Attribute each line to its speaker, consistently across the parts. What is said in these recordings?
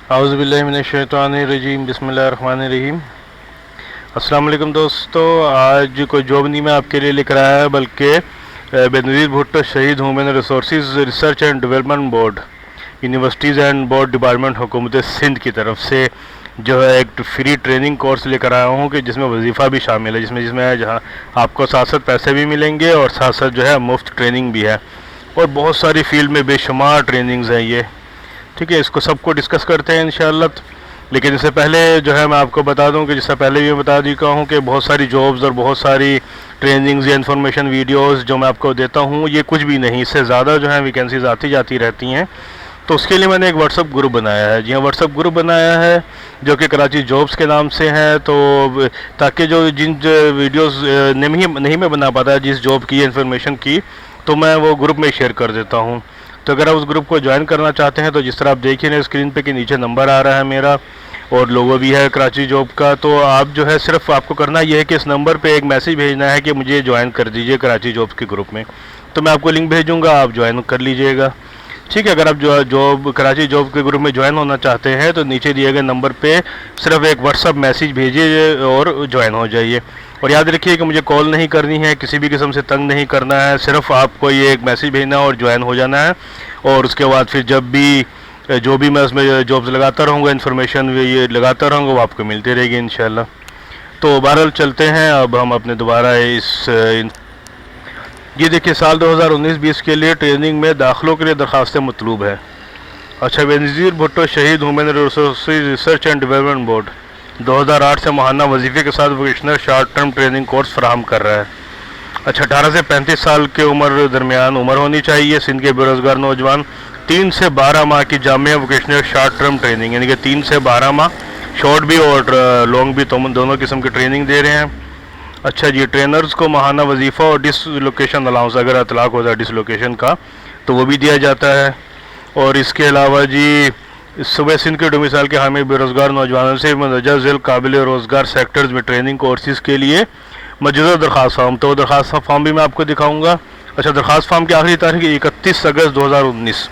Speaker 1: औज़ुबिल्लाहि मिनश्शैतानिर्रजीम बिस्मिल्लाहिर्रहमानिर्रहीम। अस्सलाम वालेकुम दोस्तों, आज कोई जॉब नहीं मैं आपके लिए लिख रहा है, बल्कि बेनज़ीर भुट्टो शहीद human resources research and development board, universities and board department हुकूमत सिंध की तरफ से जो है एक फ्री ट्रेनिंग कोर्स लेकर आया हूँ कि जिसमें वजीफ़ा भी शामिल है, जिसमें जहाँ आपको साथ साथ पैसे भी मिलेंगे और साथ साथ जो है मुफ्त ट्रेनिंग भी है, और बहुत सारी फील्ड में बेशुमार ट्रेनिंग्स हैं ये। ठीक है, इसको सबको डिस्कस करते हैं इंशाअल्लाह। लेकिन इससे पहले जो है मैं आपको बता दूं कि जिससे पहले भी मैं बता चुका हूं कि बहुत सारी जॉब्स और बहुत सारी ट्रेनिंग्स या इन्फॉर्मेशन वीडियोस जो मैं आपको देता हूं ये कुछ भी नहीं, इससे ज़्यादा जो है वैकेंसीज आती जाती रहती हैं। तो उसके लिए मैंने एक व्हाट्सअप ग्रुप बनाया है। जी हाँ, व्हाट्सअप ग्रुप बनाया है जो कि कराची जॉब्स के नाम से है, तो ताकि जिन वीडियोज़ नहीं मैं बना पाता जिस जॉब की इन्फॉर्मेशन की, तो मैं वो ग्रुप में शेयर कर देता हूँ। तो अगर आप उस ग्रुप को ज्वाइन करना चाहते हैं तो जिस तरह आप देखिए ना स्क्रीन पे कि नीचे नंबर आ रहा है मेरा और लोगो भी है कराची जॉब का, तो आप जो है सिर्फ आपको करना ये है कि इस नंबर पे एक मैसेज भेजना है कि मुझे ज्वाइन कर दीजिए कराची जॉब के ग्रुप में। तो मैं आपको लिंक भेजूँगा, आप ज्वाइन कर लीजिएगा। ठीक है, अगर आप जॉब कराची जॉब के ग्रुप में ज्वाइन होना चाहते हैं तो नीचे दिए गए नंबर पे सिर्फ एक व्हाट्सअप मैसेज भेजिए और ज्वाइन हो जाइए। और याद रखिए कि मुझे कॉल नहीं करनी है, किसी भी किस्म से तंग नहीं करना है, सिर्फ आपको ये एक मैसेज भेजना और ज्वाइन हो जाना है। और उसके बाद फिर जब भी जो भी मैं उसमें जॉब्स लगाता रहूँगा, इन्फॉर्मेशन ये लगाता रहूँगा, वो आपको मिलती रहेगी इंशाल्लाह। तो बहरहाल चलते हैं अब हम अपने दोबारा ये देखिए, साल 2019-20 के लिए ट्रेनिंग में दाखिलों के लिए दरखास्तें मतलूब है। अच्छा, बेनज़ीर भुट्टो शहीद human resources research and development board 2008 से माहाना वजीफ़े के साथ vocational short term training course फराहम कर रहा है। अच्छा, 18 से 35 साल के दरमियान उम्र होनी चाहिए। सिंध के बेरोज़गार नौजवान 3 से 12 माह की Jamia vocational short term training, यानी कि 3 से 12 माह, शॉर्ट भी और लॉन्ग भी, तो दोनों किस्म की ट्रेनिंग दे रहे हैं। अच्छा जी, ट्रेनर्स को माहाना वजीफ़ा और डिसलोकेशन अलाउंस, अगर इतलाक़ होता है डिसलोकेशन का, तो वो भी दिया जाता है। और इसके अलावा जी सुबह सिंध के डोमिसाइल के हामी बेरोज़गार नौजवानों से मंदरजा ज़ैल काबिल रोज़गार सेक्टर्स में ट्रेनिंग कोर्सेज़ के लिए मौजूदा दरख्वास्त फॉर्म, तो दरख्वास्त फॉर्म भी मैं आपको दिखाऊंगा। अच्छा, दरख्वास्त फॉर्म की आखिरी तारीख 31 अगस्त 2019।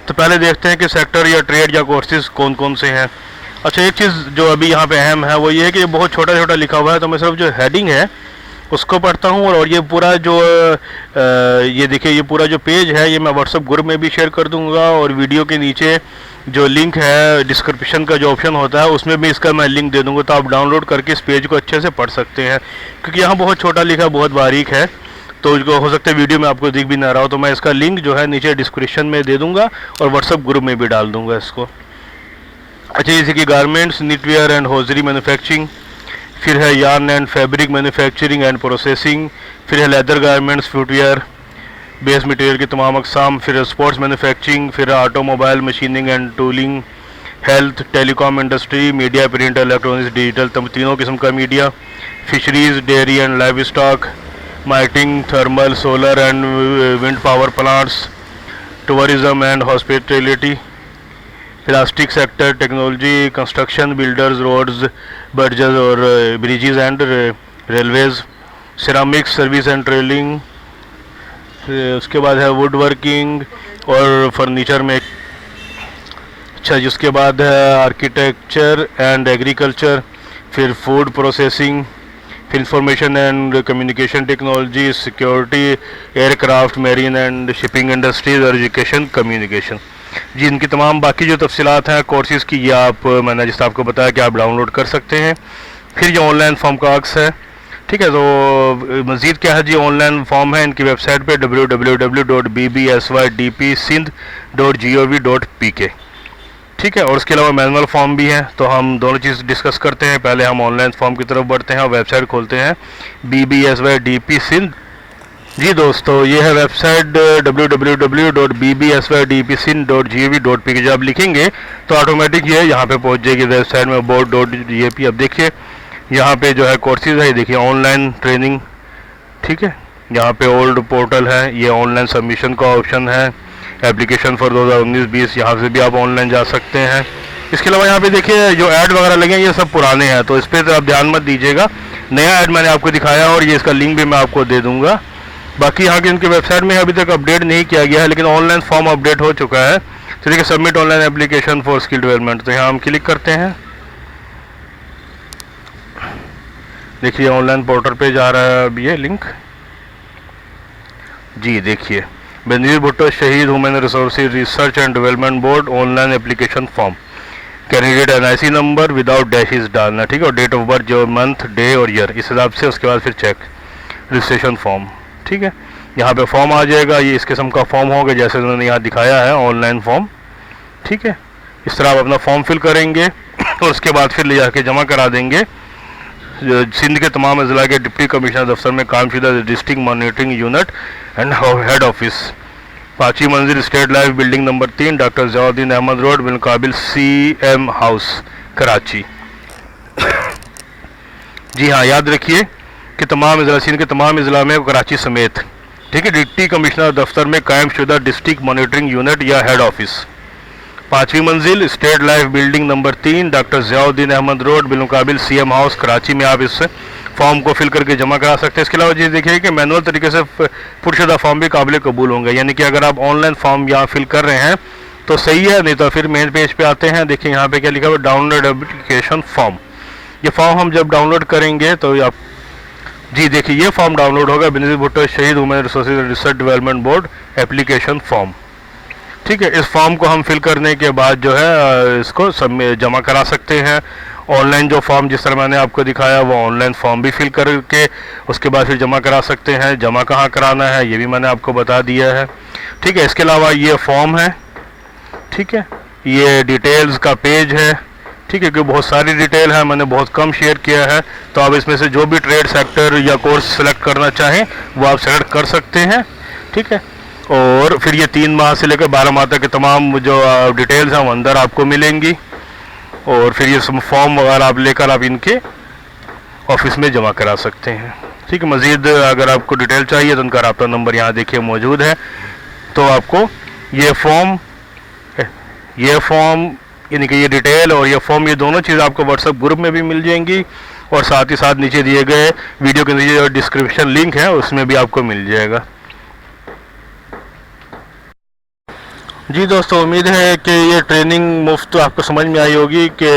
Speaker 1: तो पहले देखते हैं कि सेक्टर या ट्रेड या कोर्सेज़ कौन कौन से हैं। अच्छा, एक चीज़ जो अभी यहाँ पे अहम है वो ये है कि ये बहुत छोटा छोटा लिखा हुआ है, तो मैं सिर्फ जो हेडिंग है उसको पढ़ता हूँ। और ये पूरा जो ये देखिए, ये पूरा जो पेज है ये मैं व्हाट्सएप ग्रुप में भी शेयर कर दूँगा, और वीडियो के नीचे जो लिंक है डिस्क्रिप्शन का जो ऑप्शन होता है उसमें भी इसका मैं लिंक दे दूँगा, तो आप डाउनलोड करके इस पेज को अच्छे से पढ़ सकते हैं, क्योंकि यहाँ बहुत छोटा लिखा, बहुत बारीक है, तो हो सकता है वीडियो में आपको दिख भी ना रहा हो। तो मैं इसका लिंक जो है नीचे डिस्क्रिप्शन में दे दूँगा और व्हाट्सएप ग्रुप में भी डाल दूँगा इसको। अच्छा, जैसे कि garments, knitwear and hosiery manufacturing, फिर है yarn and fabric manufacturing and processing, फिर है leather garments, footwear, base material की तमाम अकसाम, फिर स्पोर्ट्स मैन्युफैक्चरिंग, फिर automobile machining and tooling, health, telecom industry, media, print, electronics, digital, तीनों किस्म का media, fisheries, dairy and livestock, mining, thermal, solar and wind power plants, tourism and hospitality, plastic sector, technology, construction, builders, roads, bridges और bridges and railways, ceramics, service and trailing, उसके बाद है would working और furniture में। अच्छा जी, उसके बाद है आर्किटेक्चर एंड एग्रीकल्चर, फिर फूड प्रोसेसिंग, फिर information and communication technology, security, aircraft, marine and shipping industries और एजुकेशन कम्युनिकेशन। जी, इनकी तमाम बाकी जो तफसीलात हैं कोर्सेज़ की, ये मैंने जिस आपको बताया कि आप डाउनलोड कर सकते हैं। फिर ये ऑनलाइन फॉर्म का अक्स है। ठीक है, तो मज़ीद क्या है जी, ऑनलाइन फॉर्म है इनकी वेबसाइट पे www.bbsydpsindh.gov.pk। ठीक है, और उसके अलावा मैनुअल फॉर्म भी है, तो हम दोनों चीज़ डिस्कस करते हैं। पहले हम ऑनलाइन फॉर्म की तरफ बढ़ते हैं और वेबसाइट खोलते हैं BBSYDP सिंध। जी दोस्तों, ये है वेबसाइट www.bbsydpsindh.gov.pk। जब आप लिखेंगे तो ऑटोमेटिक ये यहाँ पे पहुँच जाएगी वेबसाइट में board.gap। अब देखिए यहाँ पे जो है कोर्सेज है, ये देखिए ऑनलाइन ट्रेनिंग। ठीक है, यहाँ पे ओल्ड पोर्टल है, ये ऑनलाइन सबमिशन का ऑप्शन है, एप्लीकेशन फॉर 2019-20, यहाँ से भी आप ऑनलाइन जा सकते हैं। इसके अलावा यहाँ पे देखिए जो ऐड वगैरह लगे हैं ये सब पुराने हैं, तो इस पर आप ध्यान मत दीजिएगा। नया ऐड मैंने आपको दिखाया और ये इसका लिंक भी मैं आपको दे दूँगा। बाकी यहाँ के इनके वेबसाइट में अभी तक अपडेट नहीं किया गया है, लेकिन ऑनलाइन फॉर्म अपडेट हो चुका है, तो देखिए submit online application for skill development, तो यहाँ हम क्लिक करते हैं। देखिए ऑनलाइन पोर्टल पे जा रहा है अब ये लिंक जी। देखिए बेनजीर भुट्टो शहीद human resources research and development board online application form, candidate NIC number without dashes डालना, ठीक है, और डेट ऑफ बर्थ जो मंथ डे और ईयर इस हिसाब से, उसके बाद फिर चेक रजिस्ट्रेशन फॉर्म, ठीक है। यहाँ पे फॉर्म आ जाएगा, ये इस किस्म का फॉर्म होगा जैसे उन्होंने यहाँ दिखाया है ऑनलाइन फॉर्म, ठीक है। इस तरह आप अपना फॉर्म फिल करेंगे और उसके बाद फिर ले जाके जमा करा देंगे सिंध के तमाम अजला के डिप्टी कमिश्नर दफ्तर में कामशुदा district monitoring unit and head office, 5वीं मंजिल state life building number 3 doctor Ziauddin Ahmed road बिलकाबिल CM हाउस कराची। जी हाँ, याद रखिए कि तमाम अजला सिंध के तमाम अजला में कराची समेत, ठीक है, डिप्टी कमिश्नर दफ्तर में कायमशुदा डिस्ट्रिक्ट मॉनिटरिंग यूनिट या हेड ऑफिस, 5वीं मंजिल state life building number 3 doctor Ziauddin Ahmed road बिलमुकाबिल CM हाउस कराची में आप इस फॉर्म को फिल करके जमा करा सकते हैं। इसके अलावा ये देखिए कि मैनुअल तरीके से पुरशुदा फॉर्म भी काबिल कबूल होंगे, यानी कि अगर आप ऑनलाइन फॉर्म यहाँ फिल कर रहे हैं तो सही है, नहीं तो फिर मेन पेज पे आते हैं। देखिए यहाँ पे क्या लिखा हुआ, डाउनलोड एप्लीकेशन फॉर्म। ये फॉर्म हम जब डाउनलोड करेंगे तो आप जी देखिए ये फॉर्म डाउनलोड होगा, बेनजीर भुट्टो शहीद human resources research development board application form, ठीक है। इस फॉर्म को हम फिल करने के बाद जो है इसको सब जमा करा सकते हैं। ऑनलाइन जो फॉर्म जिस तरह मैंने आपको दिखाया वो ऑनलाइन फॉर्म भी फिल करके उसके बाद फिर जमा करा सकते हैं। जमा कहाँ कराना है ये भी मैंने आपको बता दिया है, ठीक है। इसके अलावा ये फॉर्म है, ठीक है, ये डिटेल्स का पेज है, ठीक है, क्योंकि बहुत सारी डिटेल है, मैंने बहुत कम शेयर किया है, तो आप इसमें से जो भी ट्रेड सेक्टर या कोर्स सेलेक्ट करना चाहें वो आप सेलेक्ट कर सकते हैं, ठीक है। और फिर ये 3 माह से लेकर 12 माह तक के तमाम जो डिटेल्स हैं वो अंदर आपको मिलेंगी, और फिर ये फॉर्म वगैरह आप लेकर आप इनके ऑफिस में जमा करा सकते हैं, ठीक है। मज़ीद अगर आपको डिटेल चाहिए तो उनका रब्ता नंबर यहाँ देखिए मौजूद है, तो आपको ये फॉर्म यानी कि ये डिटेल और ये फॉर्म, ये दोनों चीज़ आपको व्हाट्सएप ग्रुप में भी मिल जाएंगी, और साथ ही साथ नीचे दिए गए वीडियो के नीचे जो डिस्क्रिप्शन लिंक है उसमें भी आपको मिल जाएगा। जी दोस्तों, उम्मीद है कि ये ट्रेनिंग मुफ्त आपको समझ में आई होगी कि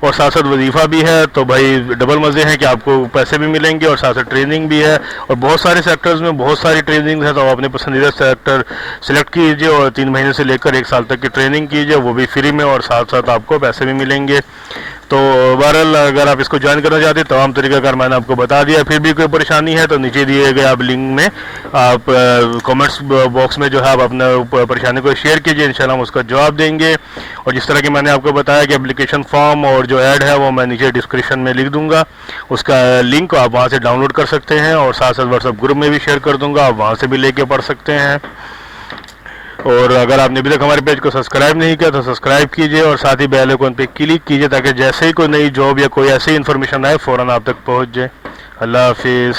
Speaker 1: और साथ साथ वजीफ़ा भी है, तो भाई डबल मज़े हैं कि आपको पैसे भी मिलेंगे और साथ साथ ट्रेनिंग भी है, और बहुत सारे सेक्टर्स में बहुत सारी ट्रेनिंग है, तो आप अपने पसंदीदा सेक्टर सेलेक्ट कीजिए और 3 महीने से लेकर 1 साल तक की ट्रेनिंग कीजिए, वो भी फ्री में, और साथ साथ आपको पैसे भी मिलेंगे। तो बहरहाल अगर आप इसको ज्वाइन करना चाहते हैं तमाम तरीक़ाकार मैंने आपको बता दिया। फिर भी कोई परेशानी है तो नीचे दिए गए आप लिंक में आप कमेंट्स बॉक्स में जो है आप अपना परेशानी को शेयर कीजिए, इंशाल्लाह हम उसका जवाब देंगे। और जिस तरह की मैंने आपको बताया कि एप्लीकेशन फॉर्म और जो ऐड है वो मैं नीचे डिस्क्रिप्शन में लिख दूंगा, उसका लिंक आप वहाँ से डाउनलोड कर सकते हैं, और साथ साथ व्हाट्सएप ग्रुप में भी शेयर कर दूँगा, आप वहाँ से भी लेके पढ़ सकते हैं। और अगर आपने अभी तक हमारे पेज को सब्सक्राइब नहीं किया तो सब्सक्राइब कीजिए, और साथ ही बेल आइकन पे क्लिक कीजिए ताकि जैसे ही कोई नई जॉब या कोई ऐसी इन्फॉर्मेशन आए फ़ौरन आप तक पहुंच जाए। अल्लाह हाफिज़।